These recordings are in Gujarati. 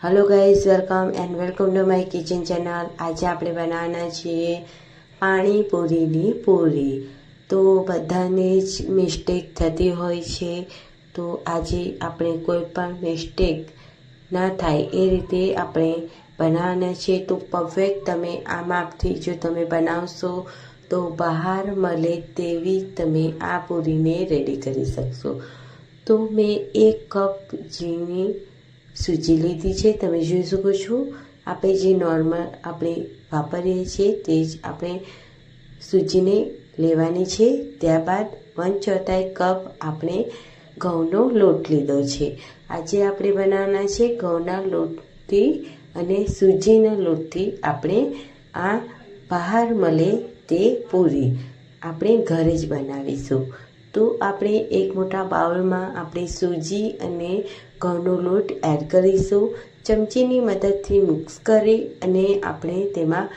Hello guys, welcome and welcome to my kitchen channel. आज આપણે બનાવવાના છીએ પાણીપુરીની પૂરી। તો બધાને જ મિસ્ટેક થતી હોય છે, તો આજે આપણે કોઈ પણ મિસ્ટેક ના થાય એ રીતે આપણે બનાવવાના છે। તો પરફેક્ટ તમે આ માપથી જો તમે બનાવશો તો બહાર મળે તેવી તમે આ પૂરીને રેડી કરી શકશો। તો મેં 1 કપ ઝીણી સૂજી લીધી છે, તમે જોઈ શકો છો। આપણે જે નોર્મલ આપણે વાપરીએ છીએ તે જ આપણે સૂજીને લેવાની છે। ત્યારબાદ 1/4 કપ આપણે ઘઉંનો લોટ લીધો છે। આજે આપણે બનાવવાના છે ઘઉંના લોટથી અને સૂજીના લોટથી આપણે આ બહાર મળે તે પૂરી આપણે ઘરે જ બનાવીશું। તો આપણે એક મોટા બાઉલમાં આપણે સૂજી અને ઘઉંનો લોટ એડ કરીશું। ચમચીની મદદથી મિક્સ કરી અને આપણે તેમાં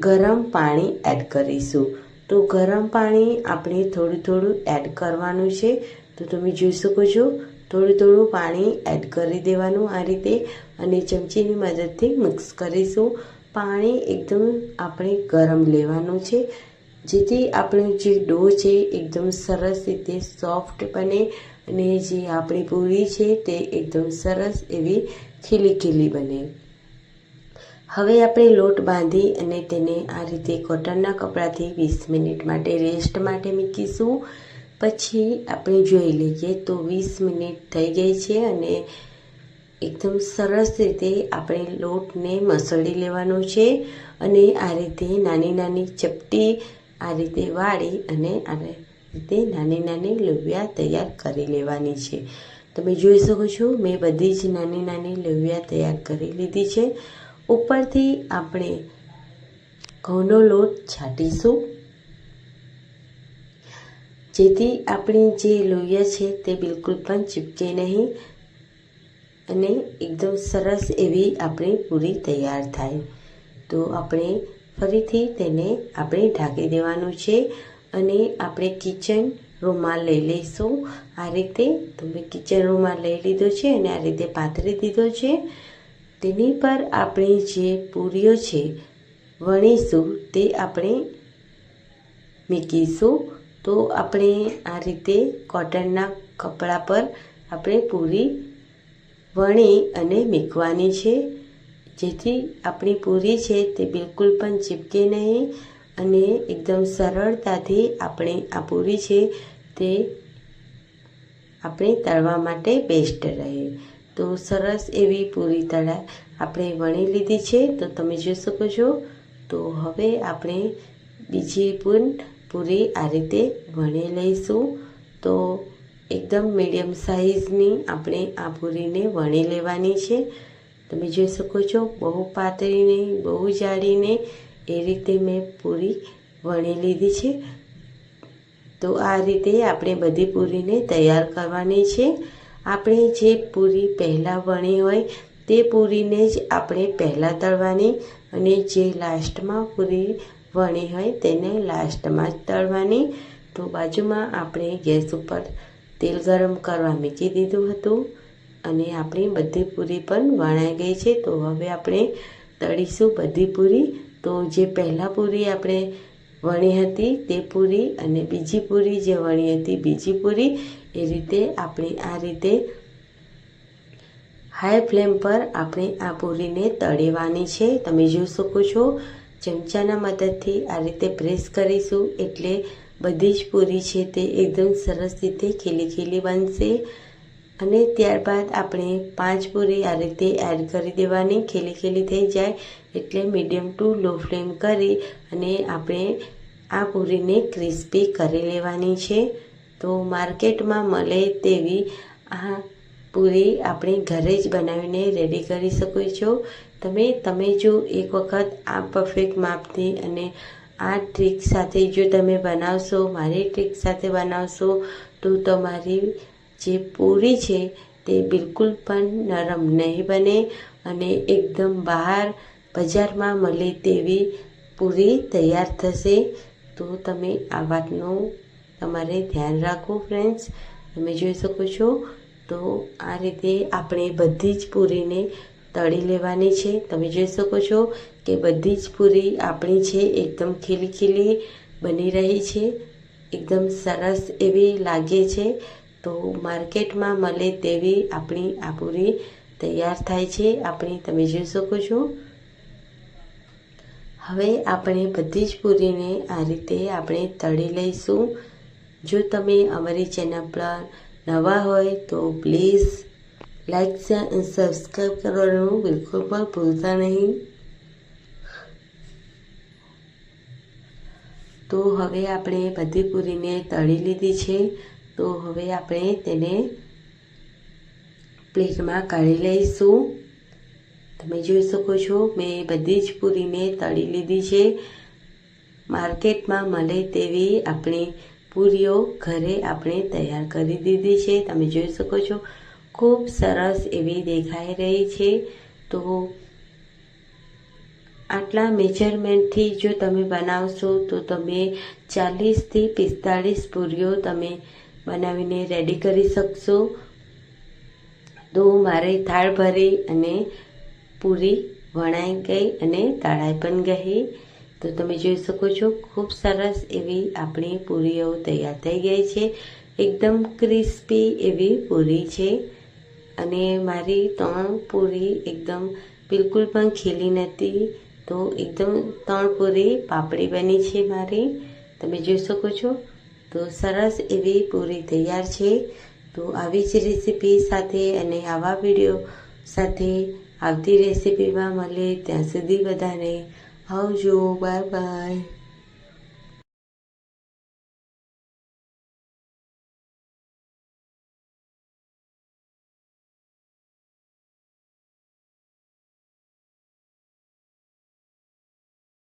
ગરમ પાણી એડ કરીશું। તો ગરમ પાણી આપણે થોડું થોડું એડ કરવાનું છે। તો તમે જોઈ શકો છો, થોડું થોડું પાણી એડ કરી દેવાનું આ રીતે અને ચમચીની મદદથી મિક્સ કરીશું। પાણી એકદમ આપણે ગરમ લેવાનું છે, જેથી આપણો જે ડો છે એકદમ સરસ રીતે સોફ્ટ બને અને જે આપણી પૂરી છે તે એકદમ સરસ એવી ખીલી ખીલી બને। હવે આપણે લોટ બાંધી અને તેને આ રીતે કોટનના કપડાથી 20 મિનિટ માટે રેસ્ટ માટે મૂકીશું। પછી આપણે જોઈ લઈએ તો 20 મિનિટ થઈ ગઈ છે અને એકદમ સરસ રીતે આપણે લોટને મસળી લેવાનો છે અને આ રીતે નાની નાની ચપટી આ રીતે વાળી અને આ રીતે નાની નાની લોવિયા તૈયાર કરી લેવાની છે। તમે જોઈ શકો છો, મેં બધી જ નાની નાની લોવિયા તૈયાર કરી લીધી છે। ઉપરથી આપણે ઘઉંનો લોટ છાંટીશું, જેથી આપણી જે લોવિયા છે તે બિલકુલ પણ ચીપકે નહીં અને એકદમ સરસ એવી આપણી પૂરી તૈયાર થાય। તો આપણે ફરીથી તેને આપણે ઢાંકી દેવાનું છે અને આપણે કિચન રૂમાલ લઈ લઈશું। આ રીતે તમે કિચન રૂમાલ લઈ લીધો છે અને આ રીતે પાથરી દીધો છે। તેની પર આપણે જે પૂરીઓ છે વણીશું તે આપણે મૂકીશું। તો આપણે આ રીતે કોટનના કપડા પર આપણે પૂરી વણી અને મૂકવાની છે, જેથી આપણી પૂરી છે તે બિલકુલ પણ ચીપકે નહીં અને એકદમ સરળતાથી આપણે આ પૂરી છે તે આપણે તળવા માટે બેસ્ટ રહે। તો સરસ એવી પૂરી આપણે વણી લીધી છે, તો તમે જોઈ શકો છો। તો હવે આપણે બીજી પણ પૂરી આ રીતે વણી લઈશું। તો એકદમ મીડિયમ સાઇઝની આપણે આ પૂરીને વણી લેવાની છે। તમે જોઈ શકો છો, બહુ પાતળી નહીં બહુ જાડી નહીં, એ રીતે મેં પૂરી વણી લીધી છે। તો આ રીતે આપણે બધી પૂરીને તૈયાર કરવાની છે। આપણે જે પૂરી પહેલાં વણી હોય તે પૂરીને જ આપણે પહેલાં તળવાની અને જે લાસ્ટમાં પૂરી વણી હોય તેને લાસ્ટમાં જ તળવાની। તો બાજુમાં આપણે ગેસ ઉપર તેલ ગરમ કરવા મૂકી દીધું હતું અને આપણી બધી પૂરી પણ વણાઈ ગઈ છે। તો હવે આપણે તળીશું બધી પૂરી। તો જે પહેલાં પૂરી આપણે વણી હતી તે પૂરી અને બીજી પૂરી જે વણી હતી બીજી પૂરી, એ રીતે આપણે આ રીતે હાઈ ફ્લેમ પર આપણે આ પૂરીને તળવાની છે। તમે જોઈ શકો છો, ચમચાના મદદથી આ રીતે પ્રેસ કરીશું એટલે બધી જ પૂરી છે તે એકદમ સરસ રીતે ખીલી ખીલી બનશે। અને ત્યારબાદ આપણે 5 પૂરી આ રીતે એડ કરી દેવાની, ખીલી ખીલી થઈ જાય એટલે મીડિયમ ટુ લો ફ્લેમ કરી અને આપણે આ પૂરીને ક્રિસ્પી કરી લેવાની છે। તો માર્કેટમાં મળે તેવી આ પૂરી આપણે ઘરે જ બનાવીને રેડી કરી શકો છો। તમે જો એક વખત આ પરફેક્ટ માપથી અને આ ટ્રીક સાથે જો તમે બનાવશો, મારી ટ્રીક સાથે બનાવશો, તો તમારી જે પૂરી છે તે બિલકુલ પણ નરમ નહીં બને અને એકદમ બહાર બજારમાં મળે તેવી પૂરી તૈયાર થશે। તો તમે આ વાતનું તમારે ધ્યાન રાખો ફ્રેન્ડ્સ। તમે જોઈ શકો છો, તો આ રીતે આપણે બધી જ પૂરીને તળી લેવાની છે। તમે જોઈ શકો છો કે બધી જ પૂરી આપણી છે એકદમ ખીલી ખીલી બની રહી છે, એકદમ સરસ એવી લાગે છે। તો માર્કેટમાં મળે તેવી આપણી આ પૂરી તૈયાર થાય છે આપણી, તમે જોઈ શકો છો। હવે આપણે બધી જ પૂરીને આ રીતે આપણે તળી લઈશું। જો તમે અમારી ચેનલ પર નવા હોય તો પ્લીઝ લાઈક શેર અને સબસ્ક્રાઈબ કરવાનું બિલકુલ પણ ભૂલતા નહીં। તો હવે આપણે બધી પૂરીને તળી લીધી છે, તો હવે આપણે તેને પ્લેટમાં કાઢી લઈશું। તમે જોઈ શકો છો મેં બધી જ પૂરીને તળી લીધી છે। માર્કેટમાં મળે તેવી આપણી પૂરીઓ ઘરે આપણે તૈયાર કરી દીધી છે। તમે જોઈ શકો છો ખૂબ સરસ એવી દેખાઈ રહી છે। તો આટલા મેજરમેન્ટથી જો તમે બનાવશો તો તમે 40થી 45 પૂરીઓ તમે બનાવીને રેડી કરી શકશો। તો મારે થાળ ભરી અને પૂરી વણાઈ ગઈ અને તળાઈ પણ ગઈ। તો તમે જોઈ શકો છો ખૂબ સરસ એવી આપણી પૂરીઓ તૈયાર થઈ ગઈ છે, એકદમ ક્રિસ્પી એવી પૂરી છે। અને મારી 3 પૂરી એકદમ બિલકુલ પણ ખીલી નથી, તો એકદમ 3 પૂરી પાપડી બની છે મારી, તમે જોઈ શકો છો। તો સરસ એવી પૂરી તૈયાર છે। તો આવી જ રેસીપી સાથે અને આવા વિડીયો સાથે આવતી રેસીપીમાં મળે, ત્યાં સુધી બધાને આવજો, બાય બાય।